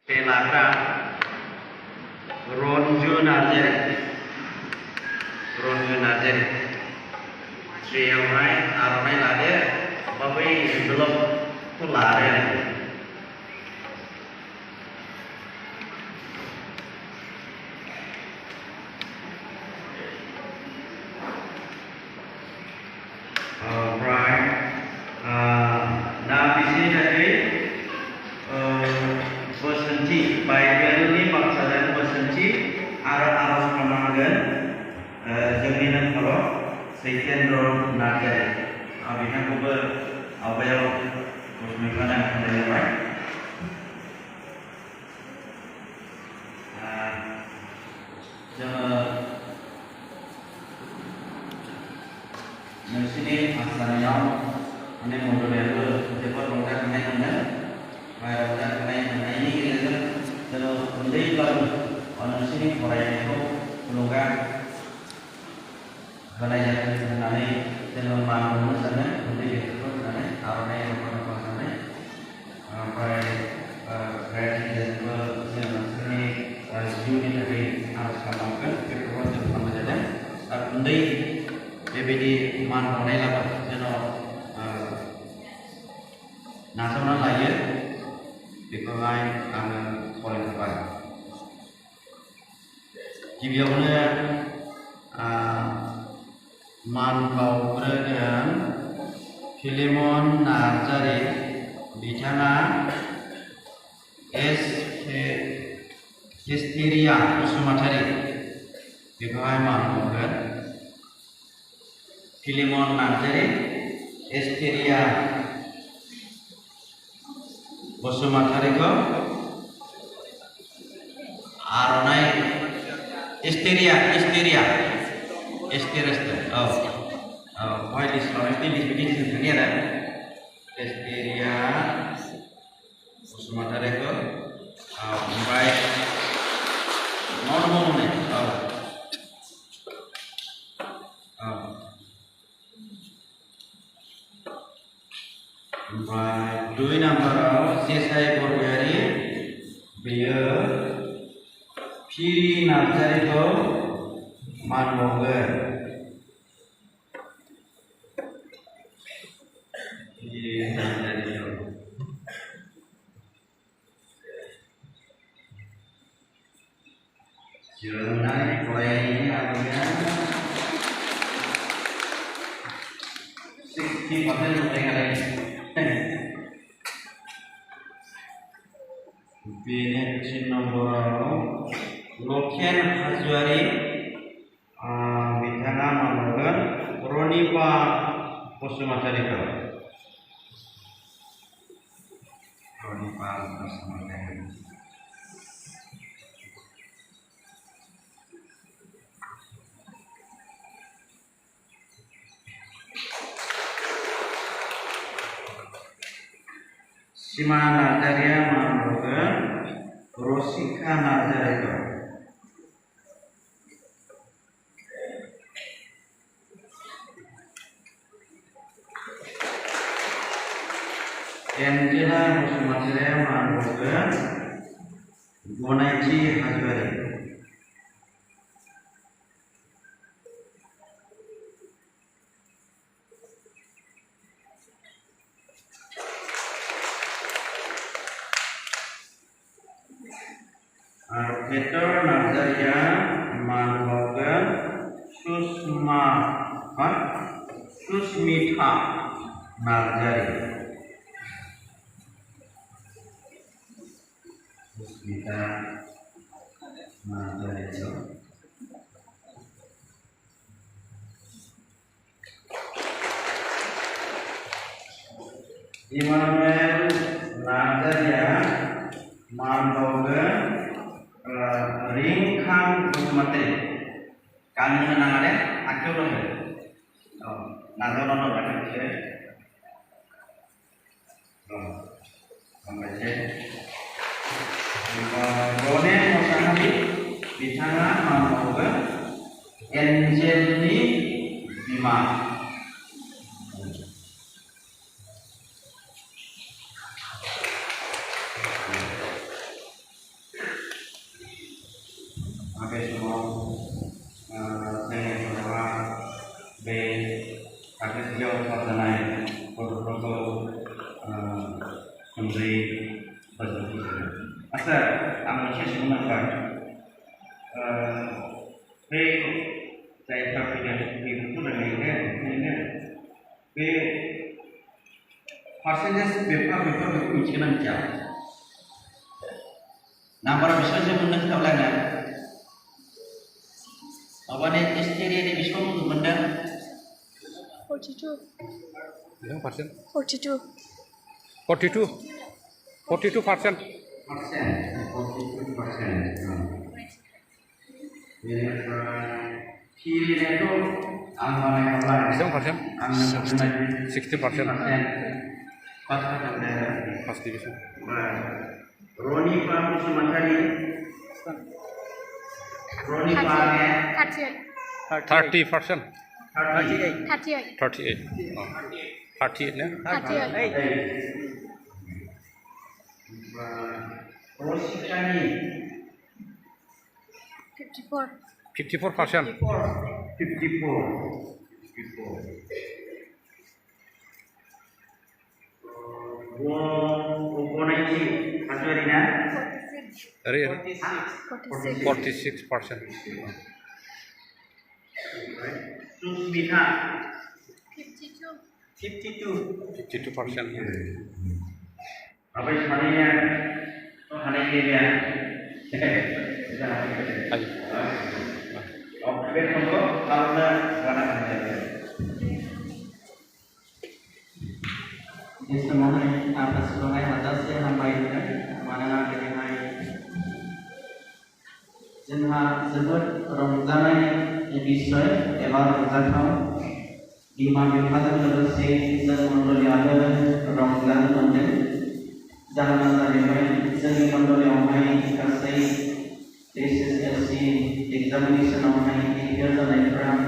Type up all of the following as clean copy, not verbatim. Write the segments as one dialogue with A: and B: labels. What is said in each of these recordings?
A: Pelaka Ronju Nazer Sriyawnai Aronai Lade Babai belum Tulare Right Nah di sini tadi bersenci baik ini maksudnya bersenci arah kemanggan jaminan kalau sekian ron naga abisnya kubur apa yang muslimkan yang ada baik di sini asalnya ini modul itu cepat lengkap dengan ini kita kalau beli baru orang sini orang itu peluang karena yang sebenarnya dalam bangun sana beli itu sebenarnya arahnya yang apa sana sampai kreatif dan sini unit dari harus kembangkan keperluan sama saja beli BBD mana lah jenuh nasional lain dipakai anak poin depan. Gibiawnya manbau berdan Filemon Nazari bicara Esteria Usumatari dipakai manbau berdan Filemon Nazari Esteria Usumatari ko Aronai Esteria why this begins in dunia ada Esteria Usumatari ko baik mau nih baik dua number saya Borbiari biar Piri Nazari ko manmoga Piri Nazari ko Jurnal ini namanya 60% mereka lagi Bini nomor Lokian Hazuari Bintana Manogan Ronipa Usumatari Ronipa Usumatari Sima Nazaria Manogan Rosika Nazaria Angela Usumatari Manogan Bonaji Hazuari Arketor Nazaria Manogan Susmita Nazari Susmita Nazari Immanuel Nazaria Manogan Ringkang Usumatari kami menang ada akhir loh naga nono berapa sih sampai sih Rone Mosanabi bicara Manoga Angeli Bima sampai semua saya beberapa B akhirnya sejauh perjalanan foto-foto menteri berikut asal Indonesia sebenarnya B saya terpikir itu dan ini B persentas beberapa mikiran jauh. Nah, para bisa saya mendengar kaulana. Awane istri ini bisa mendengar
B: 42.
C: Yang persen?
B: 42.
C: 42. 42%.
A: 42%. Kiri itu anggaran apa?
C: Yang persen? 60%.
A: Pasti ada.
C: Pasti bisa.
A: Roni Pak Sumatari. Roni Pak
B: 38.
C: 30%.
B: 38.
C: 38. 38 ya?
B: 38.
A: Rosikani
B: 54.
C: 54%.
A: 54. Bonaichi Azwarina
C: Dari
B: 46.
C: 46%.
A: Susmita
B: 52.
C: 52%.
A: apa sebenarnya hari ini ya
C: Ayo.
A: oke untuk karena warna ini semuanya atas semuanya atas yang sampaikan mana dari hari jenha sebut Ramadan episode ebar Ramadan di mana kita bersedia dan menolak Ramadan menjadi jangan sampai seni mandor yang main kasih SSLC examination yang main itu adalah program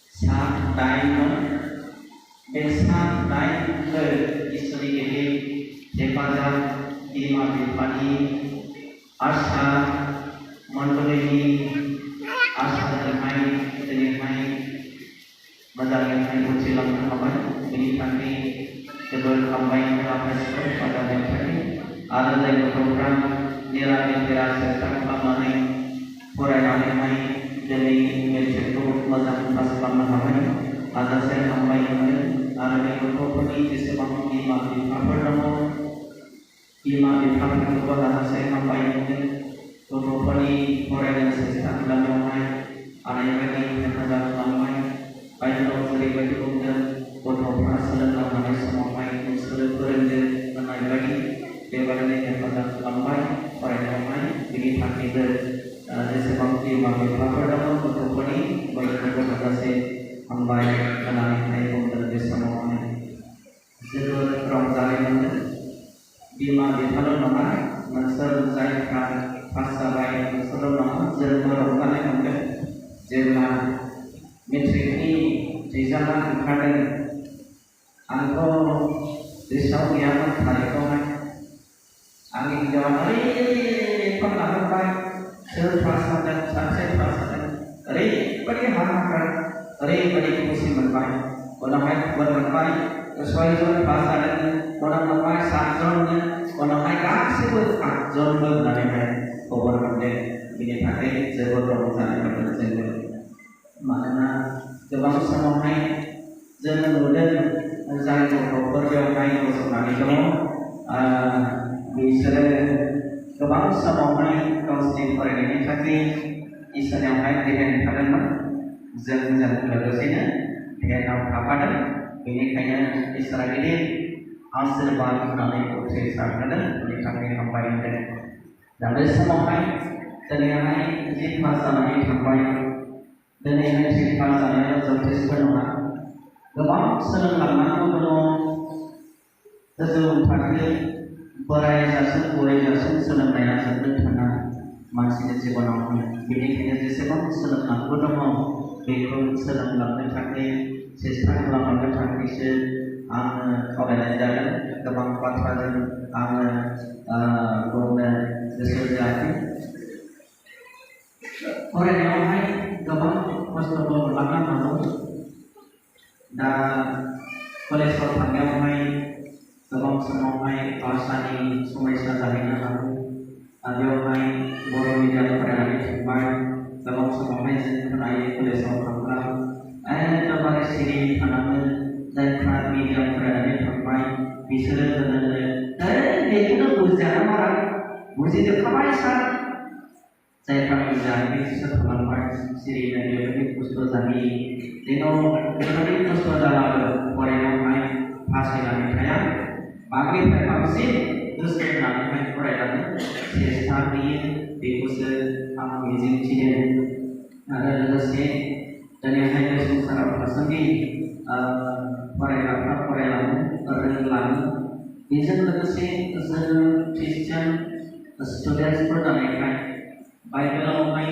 A: saat time besar time ke istri ini depan di mana pagi asa mandor ini asa dengan main medali main ucilan apa ini kami sebelum kembali ke pada hari ada lagi program nilai serta pemain purana mai dari menciptakan mazhab pemahaman ada saya kembali ada lagi program ini disebut imam apa nama imam itu ada saya kembali program ini purana serta pemahaman ada yang lagi ada pemahaman baik dari bagi umum untuk hasil nama semua main sudah berendah menaik lagi daripada yang pada lampai orang yang main ini hati seperti bagi apa dalam untuk ini bagi mereka saya lampai menaik naik umum semua main jadi Ramadan di mana kalau nama nasr saya kan pasal lain nasr nama jadi Ramadan yang jadi metrik ini di zaman kadang angko risau yang hari kemarin angin jawa hari pernah baik serasa dan saya terasa hari pergi makan hari pergi musim berbaik orang baik berbaik sesuai dengan bahasa dan orang baik sanjungnya orang baik kasih bersanjung berbaik kobar kerja ini pakai sebab Ramadan yang berjaya mana jawab sama main jangan mudah saya kobar yang main untuk kami semua bisa kebang sama main konsisten pada ini tapi istilah yang main dengan kalian jangan bagusnya dengan apa dan ini kayaknya istilah ini asal baru kami proses ada ini kami sampaikan dan semua main dan yang lain jadi masalah ini sampaikan dan yang lain masalahnya jadi sebenarnya kebang senang lama itu pakai Borai jasun senang naya senang tanah masih di sekolah ini kayaknya di sekolah senang aku dong Beko senang lakukan pakai sistem lakukan pakai se orang jalan kebang patran guna sesuatu
D: फरायनायावहाय गोबां खस्थ'बो मोनलांनो हागौ दा कलेजाव थांनायावहाय गोबां समावहाय भाषानि समस्या जाहैनो हागौ बेवहाय बर' मिडियाम फरायनानै थांबाय गोबां समावहाय जों खोनायो कलेजाव थांब्ला एकदमबारे सिरि थानाङो जायफ्रा मिडियाम फरायनानै थांबाय बिसोरो होनो बेखौनो बुजियाना बारा बुजिजोबखाबाय सार जायफ्रा बुजियाखै बिसोर थालांबाय सिरिनो बेबायदि खस्थ' जाहैयो जेन' बेबायदि खस्थ' जाब्लाबो फरायनायावहाय फासयनानै थाया बांद्राय बांसिन गोसो होनानैहाय फरायनानै सेस्था होयो बेखौसो आं मिजिंथियो आरो लोगोसे दिनैहाय बे संसाराव थासान्दि फरायग्राफ्रा फरायलाङो रोंलाङो बेजों लोगोसे जों ख्रिस्टियान स्टुडेन्टसफोर जानायखाय बाइबेलावहाय